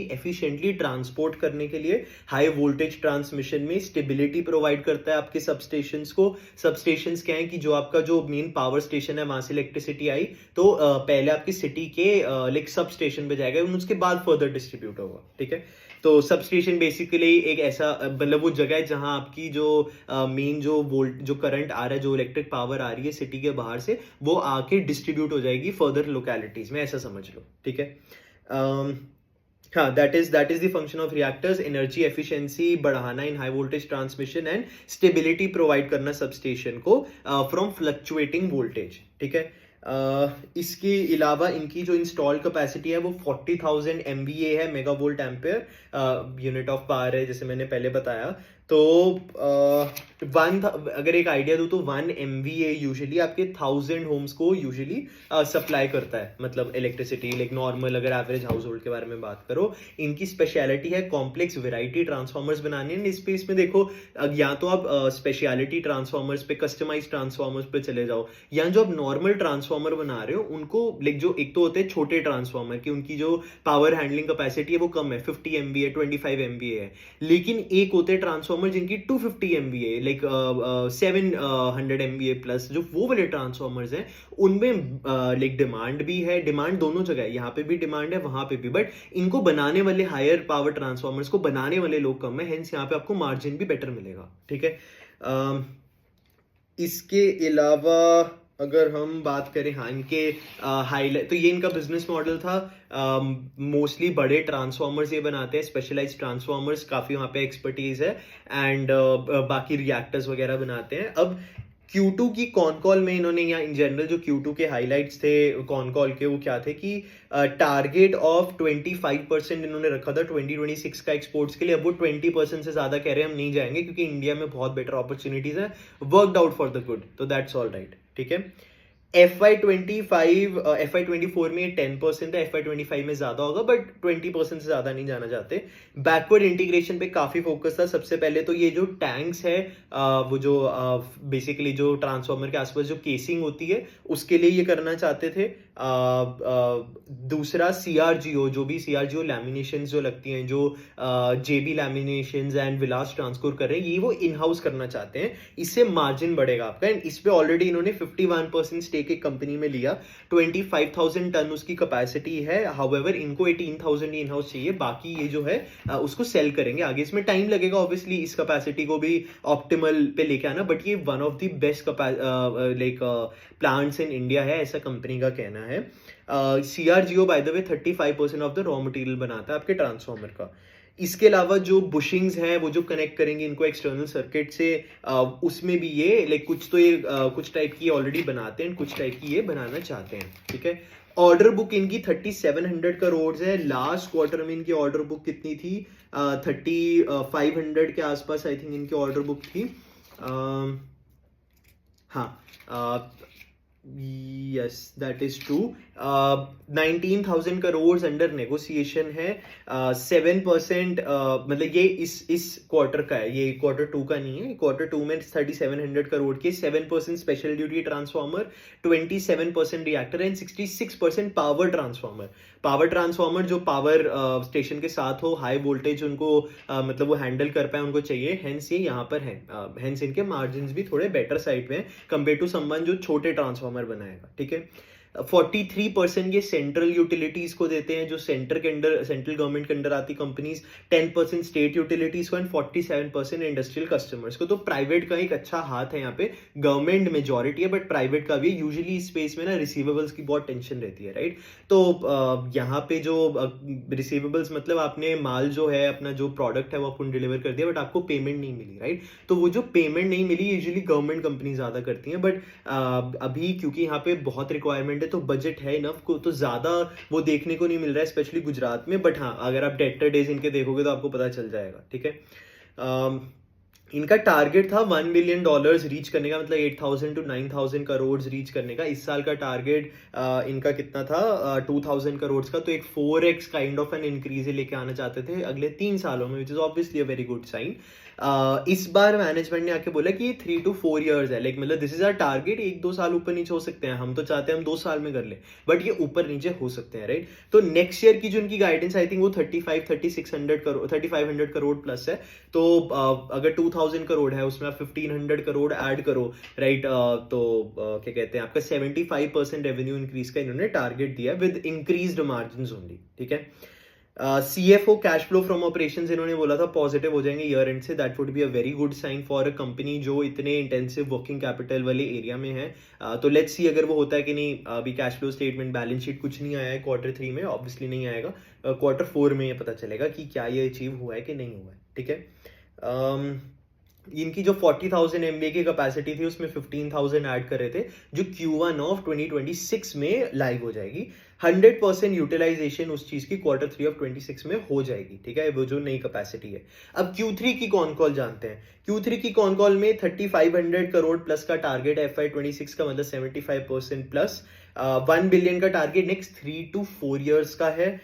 एफिशिएंटली ट्रांसपोर्ट करने के लिए। हाई वोल्टेज ट्रांसमिशन में स्टेबिलिटी प्रोवाइड करता है आपके सबस्टेशंस को। सबस्टेशंस क्या है कि जो आपका जो मेन पावर स्टेशन है वहां से इलेक्ट्रिसिटी आई तो पहले आपकी सिटी के लाइक सब स्टेशन पे जाएगा, उसके बाद फर्दर डिस्ट्रीब्यूट होगा, ठीक है। तो सब स्टेशन बेसिकली एक ऐसा मतलब वो जगह है जहां आपकी जो मेन जो करंट आ रहा है, जो इलेक्ट्रिक पावर आ रही है सिटी के बाहर से, वो आके डिस्ट्रीब्यूट हो जाएगी फर्दर लोकेलिटीज में, ऐसा समझ लो, ठीक है। हाँ, that is the function of reactors. Energy efficiency बढ़ाना in high voltage transmission and stability provide करना सबस्टेशन को फ्रॉम फ्लक्चुएटिंग वोल्टेज, ठीक है। इसके अलावा इनकी जो इंस्टॉल कैपेसिटी है वो 40,000 MVA है, mega volt ampere unit of power है, जैसे मैंने पहले बताया। तो अगर एक आइडिया दूं तो 1 MVA यूजुअली आपके 1000 होम्स को यूजुअली सप्लाई करता है, मतलब इलेक्ट्रिसिटी, लाइक नॉर्मल अगर एवरेज हाउस होल्ड के बारे में बात करो। इनकी स्पेशलिटी है कॉम्प्लेक्स वेराइटी ट्रांसफॉर्मर्स बनाने। इसमें देखो, या तो आप स्पेशलिटी ट्रांसफॉर्मर्स पे, कस्टमाइज ट्रांसफॉर्मर्स पे चले जाओ, या जो आप नॉर्मल ट्रांसफॉर्मर बना रहे हो उनको, लाइक जो एक तो होते हैं छोटे ट्रांसफॉर्मर की, उनकी जो पावर हैंडलिंग कैपेसिटी है वो कम है, 50 MVA 25 MVA है। लेकिन एक होते हैं ट्रांसफॉर्मर जिनकी 250 MVA, लाइक 700 MVA प्लस, जो वो वाले ट्रांसफॉर्मर्स हैं उनमें लाइक डिमांड भी है, डिमांड दोनों जगह है, यहाँ पे भी डिमांड है वहां पे भी, बट इनको बनाने वाले, हायर पावर ट्रांसफॉर्मर्स को बनाने वाले लोग कम है, हेंस यहाँ पे आपको मार्जिन भी बेटर मिलेगा, ठीक है। इसके अलावा अगर हम बात करें, हाँ, इनके हाईलाइट, तो ये इनका बिजनेस मॉडल था। मोस्टली बड़े ट्रांसफॉर्मर्स ये बनाते हैं, स्पेशलाइज्ड ट्रांसफॉर्मर्स, काफ़ी वहाँ पे एक्सपर्टीज है, एंड बाकी रिएक्टर्स वगैरह बनाते हैं। अब Q2 की कॉन कॉल में इन्होंने, या इन जनरल जो Q2 के हाइलाइट्स थे कॉन कॉल के, वो क्या थे कि टारगेट ऑफ 25% इन्होंने रखा था 2026 का एक्सपोर्ट्स के लिए। अब वो 20% से ज्यादा कह रहे हैं हम नहीं जाएंगे, क्योंकि इंडिया में बहुत बेटर अपॉर्चुनिटीज है, worked out for the good, तो दैट्स ऑल राइट, ठीक है। FY24 में 10% है, FY25 में ज्यादा होगा, बट 20% से ज्यादा नहीं जाना चाहते। बैकवर्ड इंटीग्रेशन पे काफी फोकस था। सबसे पहले तो ये जो टैंक्स है, वो जो बेसिकली जो ट्रांसफॉर्मर के आसपास जो केसिंग होती है उसके लिए ये करना चाहते थे। दूसरा CRGO, जो भी CRGO लैमिनेशन जो लगती हैं, जो JB लैमिनेशंस एंड विलास ट्रांसकोर कर रहे हैं, ये वो इन हाउस करना चाहते हैं, इससे मार्जिन बढ़ेगा आपका। एंड इस पे ऑलरेडी इन्होंने 51% स्टेक एक कंपनी में लिया, 25,000 टन उसकी कैपेसिटी है। हाउएवर इनको 18,000 इन हाउस चाहिए, बाकी ये जो है उसको सेल करेंगे आगे। इसमें टाइम लगेगा ऑब्वियसली इस कैपेसिटी को भी ऑप्टिमल पे लेके आना, बट ये one of the best like plants in India है, ऐसा कंपनी का कहना है। CRGO by the way 35% of the raw material बनाता है आपके ट्रांसफॉर्मर का। इसके अलावा जो बुशिंग्स हैं, वो जो कनेक्ट करेंगे इनको एक्सटर्नल सर्किट से, उसमें भी ये लाइक कुछ तो ये कुछ टाइप की ऑलरेडी बनाते हैं, कुछ टाइप की ये बनाना चाहते हैं, ठीक है। ऑर्डर बुक इनकी 3700 करोड़ है। लास्ट क्वार्टर में इनकी ऑर्डर बुक कितनी थी? 3500 के आसपास आई थिंक इनकी ऑर्डर बुक थी। हाँ, yes that is true. 19,000 crore under negotiation है। 7% मतलब ये इस क्वार्टर का है, ये Q2 का नहीं है। Q2 में 3700 करोड़ के 7% special duty transformer, 27% reactor and 66% power transformer. Power transformer जो पावर स्टेशन के साथ हो, हाई वोल्टेज उनको मतलब वो हैंडल कर पाए, उनको चाहिए, हेंस ये यहाँ पर है। हेंस इनके मार्जिन भी थोड़े बेटर साइड में कंपेयर टू समवन जो छोटे ट्रांसफॉर्मर बनाएगा, ठीक है। 43% ये सेंट्रल यूटिलिटीज को देते हैं, जो सेंट्रल गवर्नमेंट के अंडर आती कंपनीज, 10% स्टेट यूटिलिटीज को, एंड 47% इंडस्ट्रियल कस्टमर्स को। तो प्राइवेट का एक अच्छा हाथ है यहाँ पे, गवर्नमेंट मेजॉरिटी है बट प्राइवेट का भी। यूजुअली इस स्पेस में ना रिसीवेबल्स की बहुत टेंशन रहती है, राइट। तो यहाँ पे जो रिसीवेबल्स मतलब आपने माल जो है, अपना जो प्रोडक्ट है वो आपको डिलीवर कर दिया बट आपको पेमेंट नहीं मिली, राइट। तो वो जो पेमेंट नहीं मिली यूजुअली गवर्नमेंट कंपनी ज्यादा करती हैं, बट अभी क्योंकि यहाँ पे बहुत रिक्वायरमेंट है तो बजट है इनफ को, तो ज्यादा वो देखने को नहीं मिल रहा है स्पेशली गुजरात में। बट हाँ, अगर आप डेटर डेज इनके देखोगे तो आपको पता चल जाएगा, ठीक है। इनका टारगेट था $1 बिलियन रीच करने का, मतलब 8,000 to 9,000 करोड़ रीच करने का। इस साल का टारगेट इनका कितना था, 2,000 करोड़ का। तो एक 4x kind of an increase लेके आना चाहते थे अगले 3 सालों में, which is obviously a very good sign. इस बार मैनेजमेंट ने आके बोला कि ये 3 to 4 years है, लाइक मतलब दिस इज आवर टारगेट। 1-2 साल ऊपर नीचे हो सकते हैं, हम तो चाहते हैं हम 2 साल में कर ले, बट ये ऊपर नीचे हो सकते हैं, राइट। तो नेक्स्ट ईयर की जो इनकी गाइडेंस आई थिंक वो 3500 करोड़ प्लस है। तो अगर 2,000 करोड़ है उसमें आप 1,500 करोड़ ऐड करो, राइट। तो क्या कहते हैं, आपका 75% रेवेन्यू इंक्रीज का इन्होंने टारगेट दिया विद इंक्रीज्ड मार्जिन ओनली, ठीक है। CFO cash flow from operations इन्होंने बोला था पॉजिटिव हो जाएंगे ईयर एंड से। That would be a very good sign for a company जो इतने इंटेंसिव वर्किंग कैपिटल वाले एरिया में है। तो लेट्स सी अगर वो होता है कि नहीं। अभी cash flow statement, balance sheet कुछ नहीं आया है Q3 में, ऑब्वियसली नहीं आएगा। Q4 में ये पता चलेगा कि क्या ये अचीव हुआ है कि नहीं हुआ है, ठीक है। इनकी जो 40,000 MBA की कैपेसिटी थी उसमें 15,000 ऐड कर रहे थे, जो Q1 ऑफ 2026 में लाइव हो जाएगी। 100% यूटिलाइजेशन उस चीज की Q3 ऑफ 26 में हो जाएगी, ठीक है, वो जो नई कैपेसिटी है। अब Q3 की कौन कॉल जानते हैं। Q3 की कौन कॉल में 3,500 करोड़ प्लस का टारगेट है FY26 का, मतलब 75% प्लस। 1 बिलियन का टारगेट नेक्स्ट 3 to 4 years का है।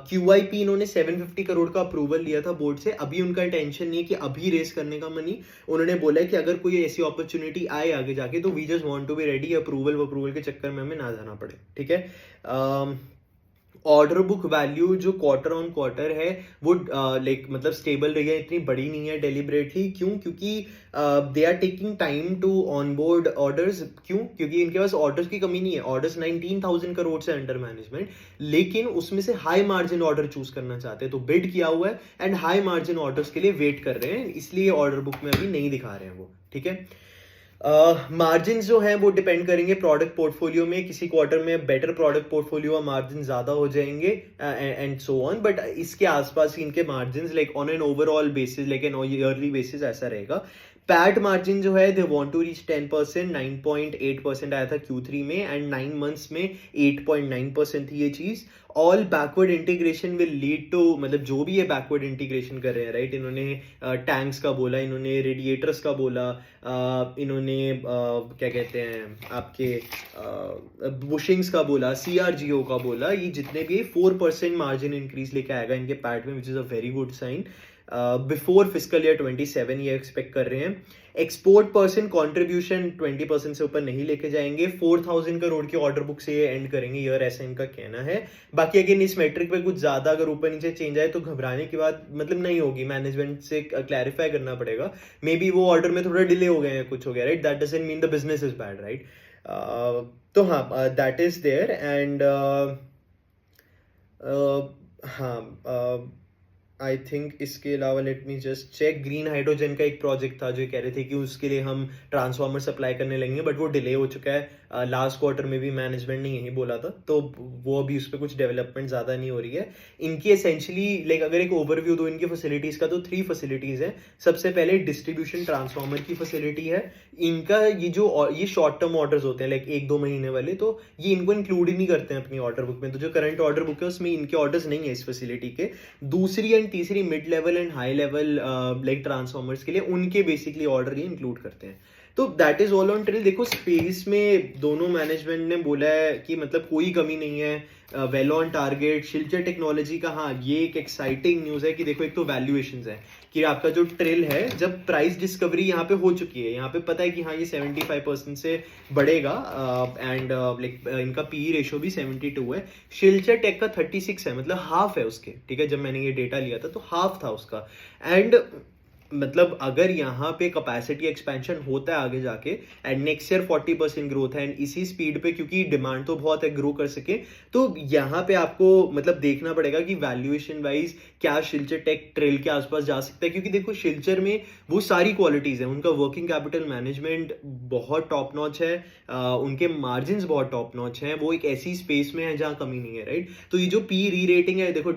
QIP इन्होंने 750 करोड़ का अप्रूवल लिया था बोर्ड से। अभी उनका इंटेंशन नहीं है कि अभी रेस करने का मनी। उन्होंने बोला है कि अगर कोई ऐसी अपॉर्चुनिटी आए आगे जाके तो we just want to be ready, approval के चक्कर में हमें ना जाना पड़े, ठीक है। ऑर्डर बुक वैल्यू जो क्वार्टर ऑन क्वार्टर है वो लाइक मतलब स्टेबल रही है, इतनी बड़ी नहीं है डेलिबरेटली। क्यों? क्योंकि they are taking time to onboard orders. क्यों? क्योंकि इनके पास ऑर्डर्स की कमी नहीं है। ऑर्डर्स 19,000 करोड़ से अंडर मैनेजमेंट, लेकिन उसमें से हाई मार्जिन ऑर्डर चूज करना चाहते हैं, तो बिड किया हुआ है एंड हाई मार्जिन ऑर्डर्स के लिए वेट कर रहे हैं, इसलिए ऑर्डर बुक में अभी नहीं दिखा रहे हैं वो, ठीक है। मार्जिन जो है वो डिपेंड करेंगे प्रोडक्ट पोर्टफोलियो में। किसी क्वार्टर में बेटर प्रोडक्ट पोर्टफोलियो मार्जिन ज्यादा हो जाएंगे एंड सो ऑन, बट इसके आसपास इनके margin like on an overall basis, like an yearly basis ऐसा रहेगा। पैट मार्जिन जो है दे वांट टू रीच 10%, 9.8% आया था Q3 में, एंड 9 months में 8.9% थी ये चीज। All backward integration will lead to, मतलब जो भी ये बैकवर्ड इंटीग्रेशन कर रहे हैं, राइट। इन्होंने टैंक्स का बोला, इन्होंने रेडिएटर्स का बोला, इन्होंने क्या कहते हैं आपके बुशिंग्स का बोला, CRGO का बोला। ये जितने भी 4% मार्जिन इंक्रीज लेके आएगा इनके पैट में, which is a very good sign. Before fiscal year 27 ये एक्सपेक्ट कर रहे हैं। एक्सपोर्ट परसेंट कॉन्ट्रीब्यूशन 20% से ऊपर नहीं लेके जाएंगे। 4,000 करोड़ की ऑर्डर बुक से ये एंड करेंगे ईयर, ऐसा इनका कहना है। बाकी अगेन इस मेट्रिक पे कुछ ज्यादा अगर ऊपर नीचे चेंज आए तो घबराने की बात मतलब नहीं होगी, मैनेजमेंट से क्लैरिफाई करना पड़ेगा। मे बी वो ऑर्डर में थोड़ा डिले हो गए हैं, कुछ हो गया, right. That doesn't mean the business is bad, right. तो हाँ, दैट इज देयर एंड हाँ, आई थिंक इसके अलावा let me just check. Green hydrogen का एक प्रोजेक्ट था जो कह रहे थे कि उसके लिए हम ट्रांसफार्मर सप्लाई करने लगेंगे, बट वो डिले हो चुका है। लास्ट क्वार्टर में भी मैनेजमेंट ने यही बोला था, तो वो अभी उस पर कुछ डेवलपमेंट ज़्यादा नहीं हो रही है। इनकी एसेंशियली लाइक अगर एक ओवरव्यू दो इनकी फैसिलिटीज़ का, तो 3 फैसिलिटीज़ हैं। सबसे पहले डिस्ट्रीब्यूशन ट्रांसफार्मर की फैसिलिटी है। इनका ये शॉर्ट टर्म ऑर्डर्स होते हैं लाइक 1-2 महीने वाले, तो ये इनको इंक्लूड ही नहीं करते हैं अपनी ऑर्डर बुक में। तो जो करंट ऑर्डर बुक है उसमें इनके ऑर्डर्स नहीं है इस फैसिलिटी के। दूसरी एंड तीसरी mid level and high level like transformers के लिए उनके बेसिकली ऑर्डर ये इंक्लूड करते हैं। तो दैट इज ऑल ऑन ट्रिल। देखो स्पेस में दोनों मैनेजमेंट ने बोला है कि मतलब कोई कमी नहीं है, well on target. Shilchar technology का हाँ ये एक एक्साइटिंग न्यूज है कि देखो एक तो वैल्यूएशंस है कि आपका जो ट्रिल है, जब प्राइस डिस्कवरी यहाँ पे हो चुकी है, यहाँ पे पता है कि हाँ ये 75% से बढ़ेगा एंड लाइक इनका PE रेशो भी 72 है। शिल्चर टेक का 36 है, मतलब हाफ है उसके, ठीक है। जब मैंने ये डेटा लिया था तो हाफ था उसका। एंड मतलब अगर यहाँ पे कैपेसिटी एक्सपेंशन होता है आगे जाके एंड नेक्स्ट ईयर 40% ग्रोथ है एंड इसी स्पीड पे, क्योंकि डिमांड तो बहुत है ग्रो कर सके, तो यहाँ पे आपको मतलब देखना पड़ेगा कि वैल्यूएशन वाइज क्या शिल्चर टेक ट्रेल के आसपास जा सकता है। क्योंकि देखो शिल्चर में वो सारी क्वालिटीज है, उनका वर्किंग कैपिटल मैनेजमेंट बहुत टॉप नॉच है, उनके मार्जिन बहुत टॉप नॉच है, वो एक ऐसी स्पेस में है जहाँ कमी नहीं है, राइट। तो ये जो पी री रेटिंग है, देखो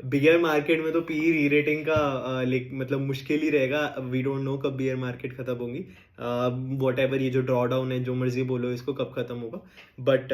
बियर मार्केट में तो पी री रेटिंग का मतलब मुश्किल ही रहेगा। वी डोंट नो कब बियर मार्केट खत्म होगी, वॉट एवर ये जो ड्रॉ डाउन है जो मर्जी बोलो इसको कब खत्म होगा। बट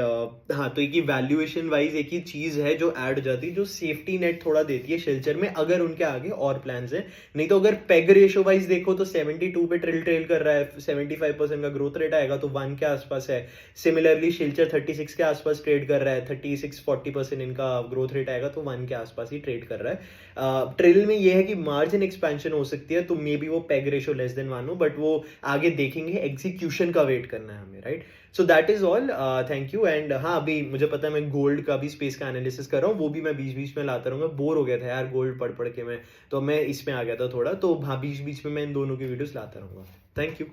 हाँ, तो एक ही वैल्यूएशन वाइज एक ही चीज है जो ऐड हो जाती है, जो सेफ्टी नेट थोड़ा देती है शिल्चर में, अगर उनके आगे और प्लान्स है। नहीं तो अगर पेग रेशो वाइज देखो तो 72 पे ट्रेल कर रहा है, 75% का ग्रोथ रेट आएगा तो 1 के आसपास है। सिमिलरली शिल्चर 36 के आसपास ट्रेड कर रहा है, 36-40% इनका ग्रोथ रेट आएगा तो 1 के आसपास ही ट्रेड कर रहा है। ट्रेल में ये है कि मार्जिन एक्सपेंशन हो सकती है, तो मे बी वो पेग रेशो लेस देन 1 हो, बट वो आगे देखेंगे, एग्जीक्यूशन का वेट करना है हमें, right. So that is all, thank you. And हाँ, अभी मुझे पता है मैं गोल्ड का भी स्पेस का एनालिसिस कर रहा हूँ, वो भी मैं बीच बीच में लाता रहूंगा, बोर हो गया था यार गोल्ड पढ़ पढ़ के मैं, तो मैं इसमें आ गया था थोड़ा, तो हाँ बीच बीच में मैं इन दोनों की वीडियोस लाता रहूंगा। Thank you.